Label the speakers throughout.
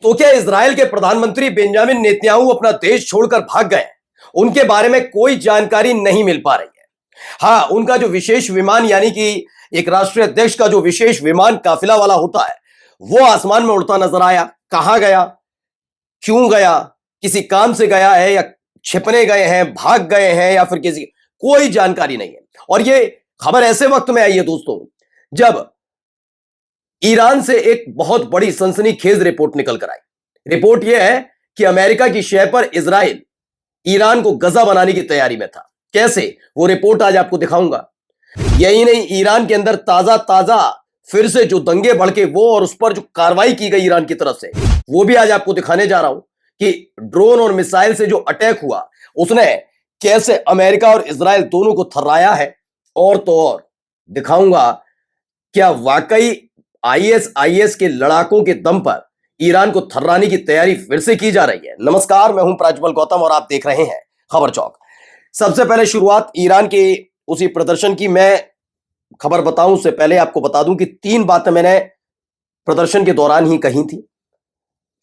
Speaker 1: तो क्या इजराइल के प्रधानमंत्री बेंजामिन नेतन्याहू अपना देश छोड़कर भाग गए? उनके बारे में कोई जानकारी नहीं मिल पा रही है। हाँ, उनका जो विशेष विमान यानी कि एक राष्ट्रीय अध्यक्ष का जो विशेष विमान काफिला वाला होता है, वो आसमान में उड़ता नजर आया। कहां गया, क्यों गया, किसी काम से गया है या छिपने गए हैं, भाग गए हैं या फिर किसी, कोई जानकारी नहीं है। और ये खबर ऐसे वक्त में आई है दोस्तों, जब ईरान से एक बहुत बड़ी सनसनीखेज रिपोर्ट निकल कर आई। रिपोर्ट यह है कि अमेरिका की शय पर इजराइल ईरान को गजा बनाने की तैयारी में था। कैसे, वो रिपोर्ट आज आपको दिखाऊंगा। यही नहीं, ईरान के अंदर ताजा ताजा फिर से जो दंगे भड़के वो और उस पर जो कार्रवाई की गई ईरान की तरफ से, वो भी आज आपको दिखाने जा रहा हूं कि ड्रोन और मिसाइल से जो अटैक हुआ उसने कैसे अमेरिका और इजराइल दोनों को थर्राया है। और तो और दिखाऊंगा क्या वाकई आईएसआईएस के लड़ाकों के दम पर ईरान को थर्राने की तैयारी फिर से की जा रही है। नमस्कार, मैं हूं प्राज्वल गौतम और आप देख रहे हैं खबर चौक। सबसे पहले शुरुआत ईरान के उसी प्रदर्शन की। मैं खबर बताऊं उससे पहले आपको बता दूं कि 3 बातें मैंने प्रदर्शन के दौरान ही कही थी।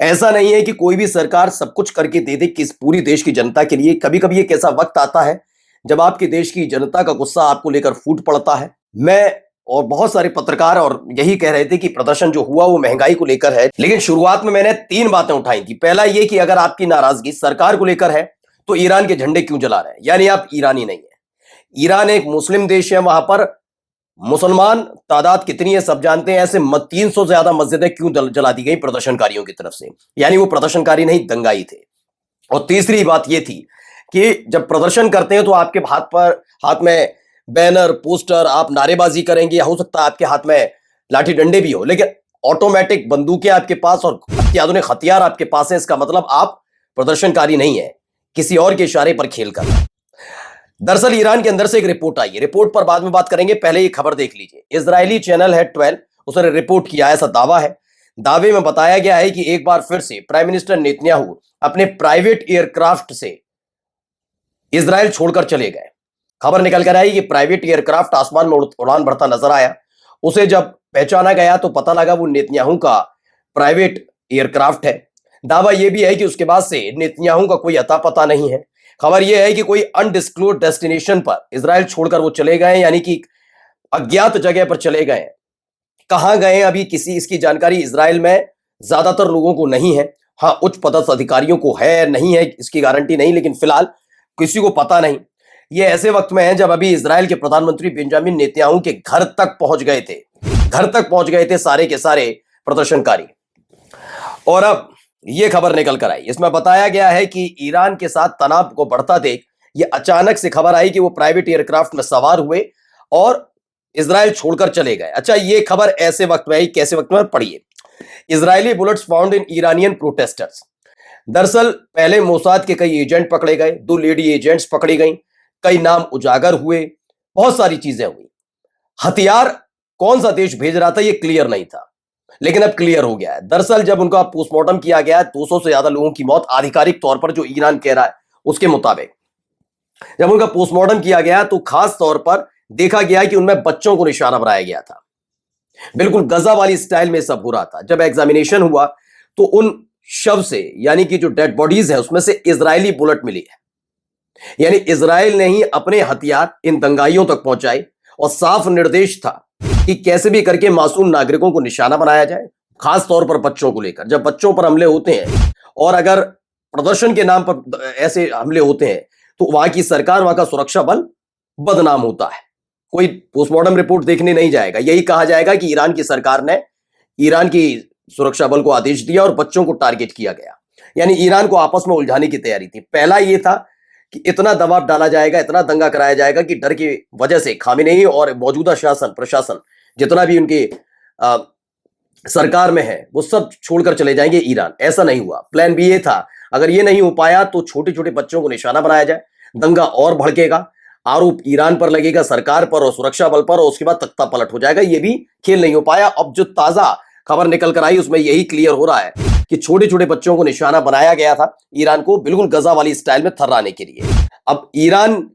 Speaker 1: ऐसा नहीं है कि कोई भी सरकार सब कुछ करके दे दे किस पूरी देश की जनता के लिए। कभी कभी एक ऐसा वक्त आता है जब आपके देश की जनता का गुस्सा आपको लेकर फूट पड़ता है। मैं और बहुत सारे पत्रकार और यही कह रहे थे कि प्रदर्शन जो हुआ वो महंगाई को लेकर है। लेकिन शुरुआत में मैंने 3 बातें उठाई थी। पहला ये कि अगर आपकी नाराजगी सरकार को लेकर है तो ईरान के झंडे क्यों जला रहे हैं, यानी आप ईरानी नहीं है। ईरान एक मुस्लिम देश है, वहां पर मुसलमान तादाद कितनी है सब जानते हैं। ऐसे 300 से ज्यादा मस्जिदें क्यों जला दी गई प्रदर्शनकारियों की तरफ से, यानी वो प्रदर्शनकारी नहीं दंगाई थे। और तीसरी बात ये थी कि जब प्रदर्शन करते हैं तो आपके हाथ में बैनर पोस्टर, आप नारेबाजी करेंगे, हो सकता है आपके हाथ में लाठी डंडे भी हो, लेकिन ऑटोमेटिक बंदूकें आपके पास और अत्याधुनिक हथियार आपके पास है। इसका मतलब आप प्रदर्शनकारी नहीं है, किसी और के इशारे पर खेल कर। दरअसल ईरान के अंदर से एक रिपोर्ट आई है, रिपोर्ट पर बाद में बात करेंगे, पहले ये खबर देख लीजिए। इजरायली चैनल है 12, उसने रिपोर्ट किया, ऐसा दावा है। दावे में बताया गया है कि एक बार फिर से प्राइम मिनिस्टर नेतन्याहू अपने प्राइवेट एयरक्राफ्ट से इजराइल छोड़कर चले गए। खबर निकल कर आई कि प्राइवेट एयरक्राफ्ट आसमान में उड़ान भरता नजर आया। उसे जब पहचाना गया तो पता लगा वो नेतन्याहू का प्राइवेट एयरक्राफ्ट है। दावा यह भी है कि उसके बाद से नेतन्याहू का कोई अता पता नहीं है। खबर यह है कि कोई अनडिस्क्लोज्ड डेस्टिनेशन पर इजराइल छोड़कर वो चले गए, यानी कि अज्ञात जगह पर चले गए। कहां गए अभी किसी इसकी जानकारी इजराइल में ज्यादातर लोगों को नहीं है। हाँ, उच्च पदस्थ अधिकारियों को है, नहीं है इसकी गारंटी नहीं, लेकिन फिलहाल किसी को पता नहीं। ये ऐसे वक्त में है जब अभी इजराइल के प्रधानमंत्री बेंजामिन नेतन्याहू के घर तक पहुंच गए थे सारे के सारे प्रदर्शनकारी। और अब ये खबर निकल कर आई, इसमें बताया गया है कि ईरान के साथ तनाव को बढ़ता देख ये अचानक से खबर आई कि वो प्राइवेट एयरक्राफ्ट में सवार हुए और इजराइल छोड़कर चले गए। अच्छा, ये खबर ऐसे वक्त में आई, कैसे वक्त में, पढ़िए। Israeli bullets found in Iranian protesters. दरअसल पहले मोसाद के कई एजेंट पकड़े गए, 2 लेडी एजेंट्स पकड़ी गई, कई नाम उजागर हुए, बहुत सारी चीजें हुई। हथियार कौन सा देश भेज रहा था ये क्लियर नहीं था, लेकिन अब क्लियर हो गया है। दरअसल जब उनका पोस्टमार्टम किया गया, 200 से ज्यादा लोगों की मौत आधिकारिक तौर पर जो ईरान कह रहा है उसके मुताबिक जब उनका पोस्टमार्टम किया गया तो खास तौर पर देखा गया कि उनमें बच्चों को निशाना बनाया गया था। बिल्कुल गजा वाली स्टाइल में सब हो रहा था। जब एग्जामिनेशन हुआ तो उन शव से, यानी कि जो डेड बॉडीज है उसमें से इजरायली बुलेट मिली है, यानी इजराइल ने ही अपने हथियार इन दंगाइयों तक पहुंचाए। और साफ निर्देश था कि कैसे भी करके मासूम नागरिकों को निशाना बनाया जाए, खास तौर पर बच्चों को लेकर। जब बच्चों पर हमले होते हैं और अगर प्रदर्शन के नाम पर ऐसे हमले होते हैं तो वहां की सरकार, वहां का सुरक्षा बल बदनाम होता है। कोई पोस्टमार्टम रिपोर्ट देखने नहीं जाएगा, यही कहा जाएगा कि ईरान की सरकार ने ईरान की सुरक्षा बल को आदेश दिया और बच्चों को टारगेट किया गया, यानी ईरान को आपस में उलझाने की तैयारी थी। पहला यह था कि इतना दबाव डाला जाएगा, इतना दंगा कराया जाएगा कि डर की वजह से खामेनेई और मौजूदा शासन प्रशासन जितना भी उनके सरकार में है वो सब छोड़कर चले जाएंगे ईरान। ऐसा नहीं हुआ। प्लान बी ये था, अगर ये नहीं हो पाया तो छोटे छोटे बच्चों को निशाना बनाया जाए, दंगा और भड़केगा, आरोप ईरान पर लगेगा, सरकार पर और सुरक्षा बल पर, और उसके बाद तख्ता पलट हो जाएगा। ये भी खेल नहीं हो पाया। अब जो ताजा खबर निकल कर आई उसमें यही क्लियर हो रहा है कि छोटे छोटे बच्चों को निशाना बनाया गया था ईरान को बिल्कुल गजा वाली स्टाइल में थर्राने के लिए। अब ईरान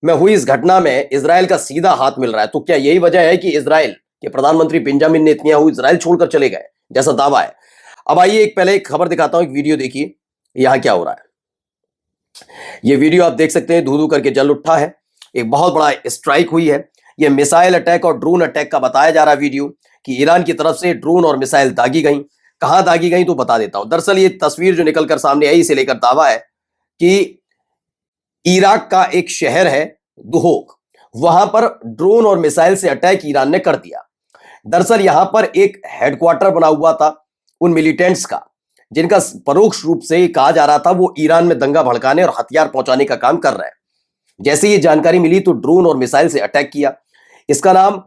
Speaker 1: में हुई इस घटना में इजराइल का सीधा हाथ मिल रहा है। तो क्या यही वजह है कि इजराइल के प्रधानमंत्री बेंजामिन नेतन्याहू इजराइल छोड़कर चले गए, जैसा दावा है? अब आइए पहले एक खबर दिखाता हूं, एक वीडियो देखिए यहां क्या हो रहा है। ये वीडियो आप देख सकते हैं, धू धू करके जल उठा है, एक बहुत बड़ा स्ट्राइक हुई है। ये मिसाइल अटैक और ड्रोन अटैक का बताया जा रहा है वीडियो कि ईरान की तरफ से ड्रोन और मिसाइल दागी गई। कहां दागी गई तो बता देता हूं। दरअसल ये तस्वीर जो निकलकर सामने आई, इसे लेकर दावा है कि इराक का एक शहर है दुहोक, वहां पर ड्रोन और मिसाइल से अटैक ईरान ने कर दिया। दरअसल यहां पर एक हेडक्वार्टर बना हुआ था उन मिलिटेंट्स का, जिनका परोक्ष रूप से कहा जा रहा था वो ईरान में दंगा भड़काने और हथियार पहुंचाने का काम कर रहे हैं। जैसे ये जानकारी मिली तो ड्रोन और मिसाइल से अटैक किया। इसका नाम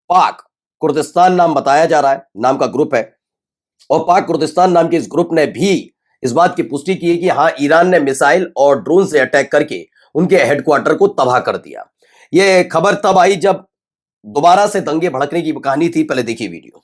Speaker 1: पाक कुर्दिस्तान नाम बताया जा रहा है, नाम का ग्रुप है। और पाक कुर्दिस्तान नाम के इस ग्रुप ने भी इस बात की पुष्टि की है कि हां, ईरान ने मिसाइल और ड्रोन से अटैक करके उनके हेडक्वार्टर को तबाह कर दिया। यह खबर तब आई जब दोबारा से दंगे भड़कने की कहानी थी। पहले देखिए वीडियो।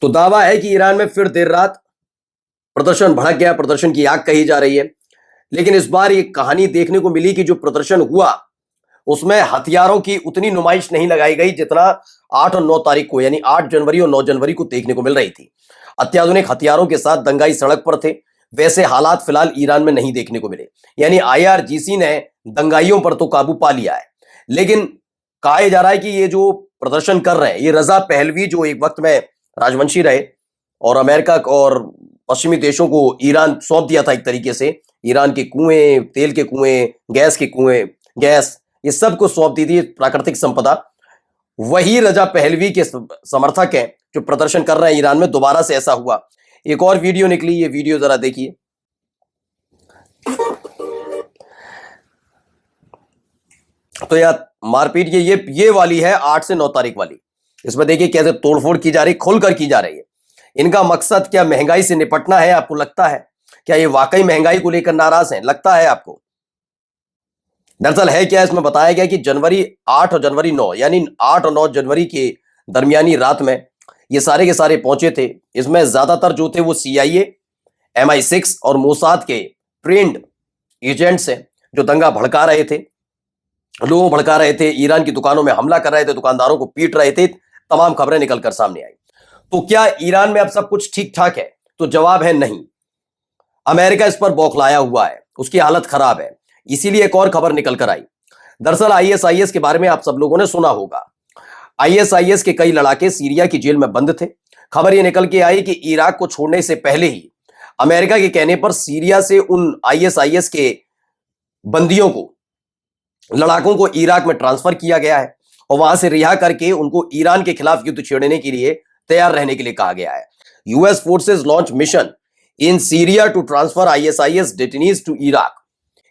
Speaker 1: तो दावा है कि ईरान में फिर देर रात प्रदर्शन भड़क गया, प्रदर्शन की आग कही जा रही है। लेकिन इस बार ये कहानी देखने को मिली कि जो प्रदर्शन हुआ उसमें हथियारों की उतनी नुमाइश नहीं लगाई गई जितना 8 और 9 तारीख को, यानी 8 जनवरी और 9 जनवरी को देखने को मिल रही थी। अत्याधुनिक हथियारों के साथ दंगाई सड़क पर थे। वैसे हालात फिलहाल ईरान में नहीं देखने को मिले, यानी IRGC ने दंगाइयों पर तो काबू पा लिया है। लेकिन कहा जा रहा है कि ये जो प्रदर्शन कर रहे हैं ये रजा पहलवी, जो एक वक्त में राजवंशी रहे और अमेरिका और पश्चिमी देशों को ईरान सौंप दिया था एक तरीके से, ईरान के कुएं, तेल के कुएं, गैस के कुएं, गैस, ये सब को सौंप दी थी प्राकृतिक संपदा। वही रजा पहलवी के समर्थक हैं जो प्रदर्शन कर रहे हैं ईरान में। दोबारा से ऐसा हुआ। एक और वीडियो निकली, ये वीडियो जरा देखिए। तो यार मारपीट ये वाली है 8 से 9 तारीख वाली। इसमें देखिए कैसे तोड़फोड़ की जा रही, खुलकर की जा रही है। इनका मकसद क्या महंगाई से निपटना है? आपको लगता है क्या ये वाकई महंगाई को लेकर नाराज हैं? लगता है आपको? दरअसल है क्या, इसमें बताया गया कि जनवरी 8 और जनवरी 9, यानी 8 और 9 जनवरी के दरमियानी रात में ये सारे के सारे पहुंचे थे। इसमें ज्यादातर जो थे वो CIA, MI6 और मोसाद के ट्रेंड एजेंट्स हैं जो दंगा भड़का रहे थे, लोगों भड़का रहे थे, ईरान की दुकानों में हमला कर रहे थे, दुकानदारों को पीट रहे थे। तमाम खबरें निकलकर सामने आई। तो क्या ईरान में अब सब कुछ ठीक ठाक है? तो जवाब है नहीं। अमेरिका इस पर बौखलाया हुआ है, उसकी हालत खराब है। इसीलिए एक और खबर निकल कर आई। दरअसल ISIS के बारे में आप सब लोगों ने सुना होगा। ISIS के कई लड़ाके सीरिया की जेल में बंद थे। खबर यह निकल के आई कि इराक को छोड़ने से पहले ही अमेरिका के कहने पर सीरिया से उन ISIS के बंदियों को, लड़ाकों को इराक में ट्रांसफर किया गया है और वहां से रिहा करके उनको ईरान के खिलाफ युद्ध छेड़ने के लिए तैयार रहने के लिए कहा गया है। US forces launch mission in Syria to transfer ISIS detainees to Iraq.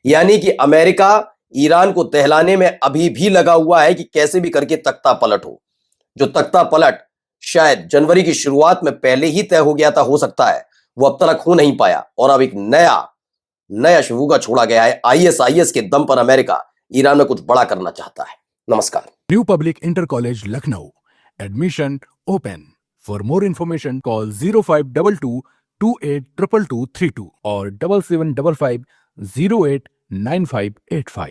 Speaker 1: यानी कि अमेरिका ईरान को दहलाने में अभी भी लगा हुआ है कि कैसे भी करके तख्ता पलट हो। जो तख्ता पलट शायद जनवरी की शुरुआत में पहले ही तय हो गया था, हो सकता है वो अब तक हो नहीं पाया और अब एक नया शुभूगा छोड़ा गया है। ISIS के दम पर अमेरिका ईरान में कुछ बड़ा करना चाहता है। नमस्कार।
Speaker 2: New public inter college Lucknow, admission open. For more information call 0522 282232 और 7755 089585।